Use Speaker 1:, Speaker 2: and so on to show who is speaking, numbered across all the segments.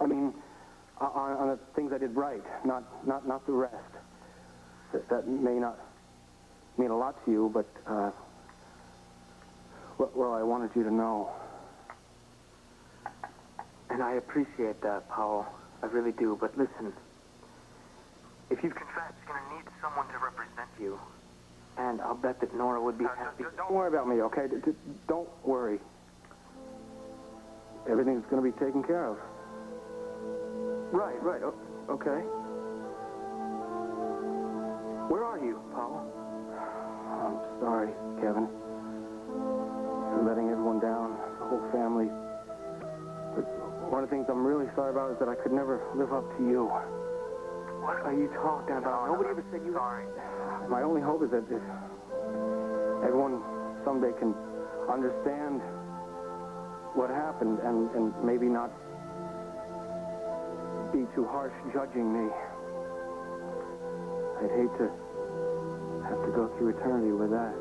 Speaker 1: I mean, on the things I did right, not the rest. That may not mean a lot to you, but, well, I wanted you to know.
Speaker 2: And I appreciate that, Powell. I really do. But listen, if you've confessed, you're going to need someone to represent you. And I'll bet that Nora would be happy.
Speaker 1: Don't worry about me, okay? Don't worry. Everything's going to be taken care of.
Speaker 2: Right. Okay. Where are you, Powell?
Speaker 1: I'm sorry, Kevin. For letting everyone down, the whole family. But one of the things I'm really sorry about is that I could never live up to you.
Speaker 2: What are you talking about? Nobody ever said you were sorry.
Speaker 1: My only hope is that if everyone someday can understand what happened and maybe not be too harsh judging me. I'd hate to have to go through eternity with that.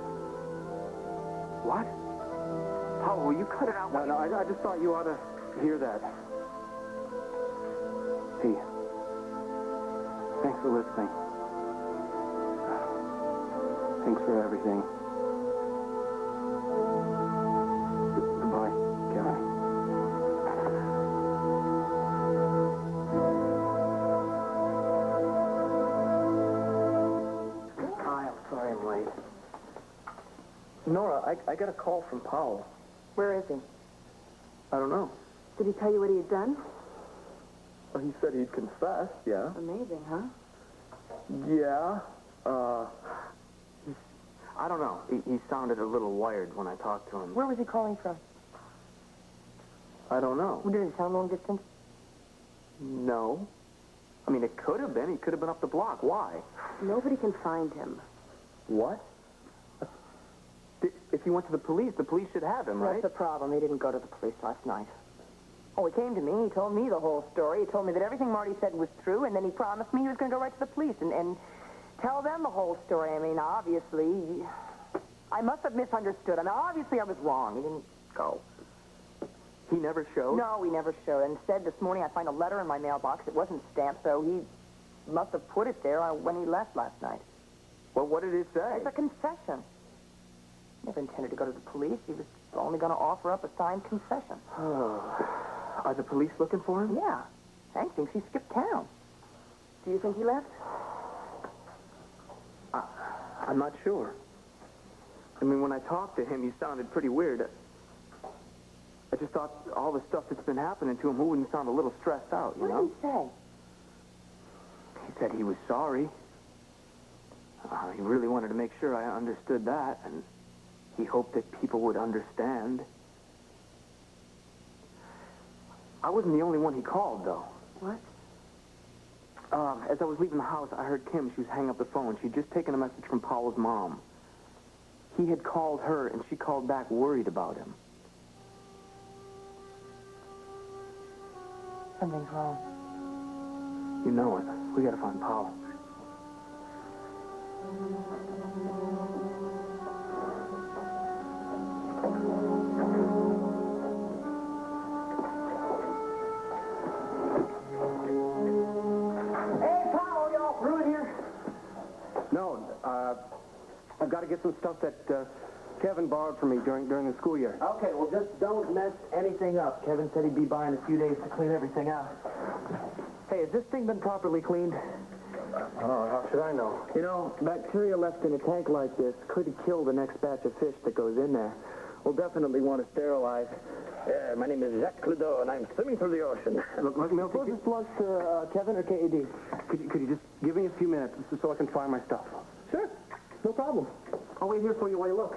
Speaker 2: What? Powell, will you cut it out?
Speaker 1: No, I just thought you ought to hear that. Hey, thanks for listening. Thanks for everything. Goodbye, Kevin.
Speaker 2: Hi, I'm sorry I'm late. Nora, I got a call from Powell.
Speaker 3: Where is he?
Speaker 2: I don't know.
Speaker 3: Did he tell you what he had done?
Speaker 2: Well, he said he'd confess, yeah.
Speaker 3: Amazing, huh?
Speaker 2: Yeah, I don't know. He sounded a little wired when I talked to him.
Speaker 3: Where was he calling from?
Speaker 2: I don't know.
Speaker 3: Did it sound long distance?
Speaker 2: No. I mean, it could have been. He could have been up the block. Why?
Speaker 3: Nobody can find him.
Speaker 2: What? If he went to the police should have him, right?
Speaker 3: That's the problem. He didn't go to the police last night. Oh, he came to me. He told me the whole story. He told me that everything Marty said was true, and then he promised me he was going to go right to the police and tell them the whole story. I mean, obviously, I must have misunderstood. I mean, obviously I was wrong. He didn't go.
Speaker 2: He never showed?
Speaker 3: No, he never showed. Instead, this morning I find a letter in my mailbox. It wasn't stamped, so he must have put it there when he left last night.
Speaker 2: Well, what did it say?
Speaker 3: It's a confession. Never intended to go to the police. He was only going to offer up a signed confession.
Speaker 2: Are the police looking for him?
Speaker 3: Yeah. Hank thinks he skipped town. Do you think he left?
Speaker 2: I'm not sure. I mean, when I talked to him, he sounded pretty weird. I just thought all the stuff that's been happening to him, who wouldn't sound a little stressed out, you know?
Speaker 3: What did he say?
Speaker 2: He said he was sorry. He really wanted to make sure I understood that, and he hoped that people would understand. I wasn't the only one he called, though.
Speaker 3: What?
Speaker 2: As I was leaving the house, I heard Kim. She was hanging up the phone. She'd just taken a message from Powell's mom. He had called her, and she called back worried about him.
Speaker 3: Something's wrong.
Speaker 2: You know it. We gotta find Powell.
Speaker 1: I've got to get some stuff that Kevin borrowed from me during the school year.
Speaker 2: Okay, well, just don't mess anything up. Kevin said he'd be by in a few days to clean everything out. Hey, has this thing been properly cleaned?
Speaker 1: Oh, how should I know?
Speaker 2: You know, bacteria left in a tank like this could kill the next batch of fish that goes in there. We'll definitely want to sterilize.
Speaker 4: My name is Jacques Cloudeau, and I'm swimming through the ocean.
Speaker 1: Look, Milton,
Speaker 2: Was this belongs to Kevin or KAD?
Speaker 1: could you just give me a few minutes so I can find my stuff?
Speaker 2: Sure. No problem. I'll wait here for you while you look.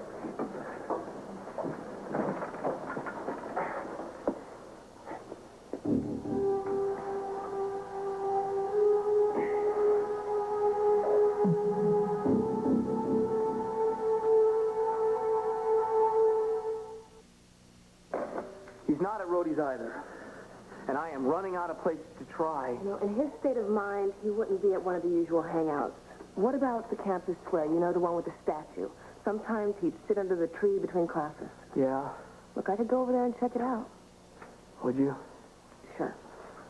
Speaker 2: He's not at Rhodey's either. And I am running out of places to try.
Speaker 3: You know, in his state of mind, he wouldn't be at one of the usual hangouts. What about the campus square? You know, the one with the statue. Sometimes he'd sit under the tree between classes.
Speaker 2: Yeah.
Speaker 3: Look, I could go over there and check it out.
Speaker 2: Would you?
Speaker 3: Sure.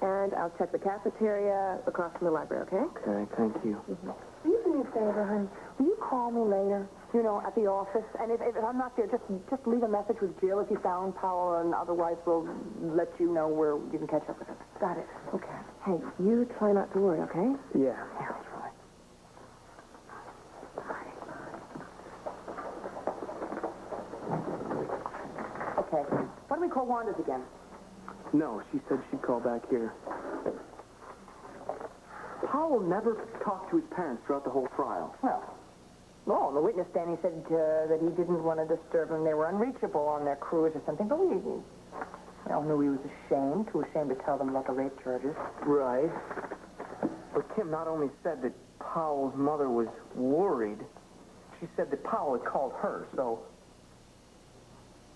Speaker 3: And restaurant. I'll check the cafeteria across from the library, okay?
Speaker 2: Okay, thank you.
Speaker 3: Will you do me a favor, honey? Will you call me later, you know, at the office? And if I'm not there, just leave a message with Jill if you found Powell, and otherwise we'll let you know where you can catch up with us. Got it. Okay. Hey, you try not to worry, okay?
Speaker 2: Yeah, that's right.
Speaker 3: Okay. Why don't we call Wanda's again?
Speaker 2: No, she said she'd call back here. Powell never talked to his parents throughout the whole trial.
Speaker 3: Well, on the witness stand, he said that he didn't want to disturb them. They were unreachable on their cruise or something. But we all knew he was too ashamed to tell them about the rape charges.
Speaker 2: Right. But Kim not only said that Powell's mother was worried, she said that Powell had called her, so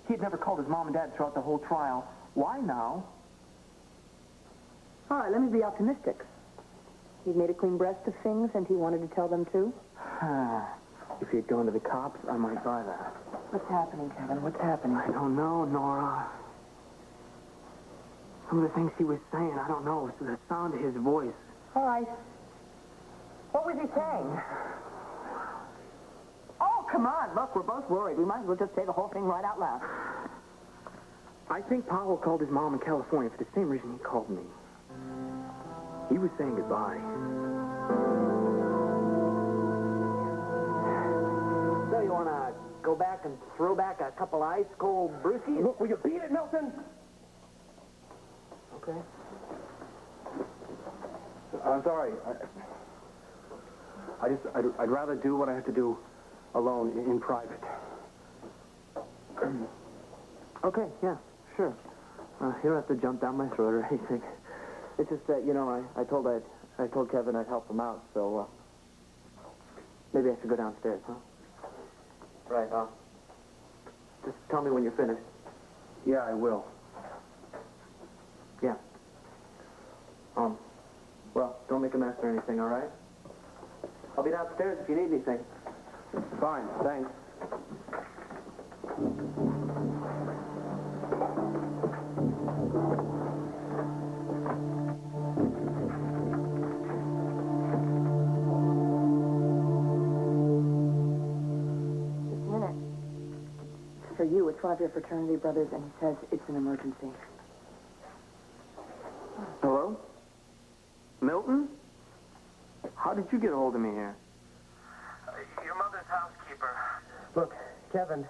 Speaker 2: he had never called his mom and dad throughout the whole trial. Why now?
Speaker 3: All right, let me be optimistic. He'd made a clean breast of things, and he wanted to tell them, too?
Speaker 2: If he had gone to the cops, I might buy that.
Speaker 3: What's happening, Kevin? What's happening?
Speaker 2: I don't know, Nora. Some of the things he was saying, I don't know. It's the sound of his voice.
Speaker 3: All right. What was he saying? Oh, come on. Look, we're both worried. We might as well just say the whole thing right out loud.
Speaker 2: I think Powell called his mom in California for the same reason he called me. He was saying goodbye.
Speaker 4: So you want to go back and throw back a couple ice-cold brewskis?
Speaker 1: Look, will you beat it, Milton?
Speaker 2: Okay.
Speaker 1: I'm sorry. I'd rather do what I have to do alone, in private.
Speaker 2: Okay, yeah, sure. You don't have to jump down my throat or anything. It's just that, you know, I told Kevin I'd help him out, so, maybe I should go downstairs, huh? Right, just tell me when you're finished.
Speaker 1: Yeah, I will.
Speaker 2: Yeah. Well, don't make a mess or anything, all right? I'll be downstairs if you need anything.
Speaker 1: Fine, thanks.
Speaker 3: Just a minute. For you, it's one of your fraternity brothers, and he says it's an emergency.
Speaker 2: Hello? Milton? How did you get a hold of me here?
Speaker 5: Your mother's housekeeper.
Speaker 4: Look, Kevin,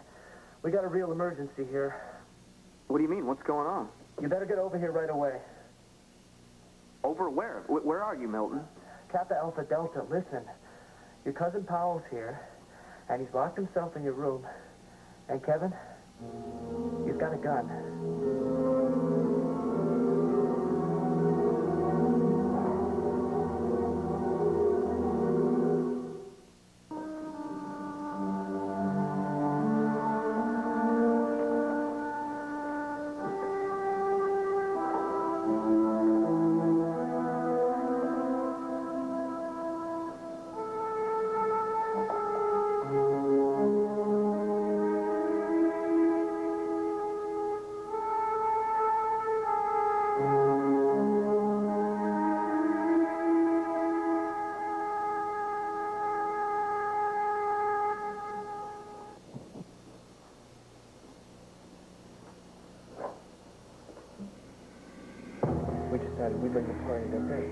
Speaker 4: we got a real emergency here.
Speaker 2: What do you mean? What's going on?
Speaker 4: You better get over here right away.
Speaker 2: Over where? Where are you, Milton?
Speaker 4: Kappa Alpha Delta, listen. Your cousin Powell's here, and he's locked himself in your room. And Kevin, he's got a gun. We decided we'd bring the party to her.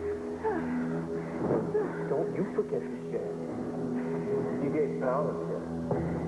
Speaker 4: Don't you forget to share. You gave Powell a kiss.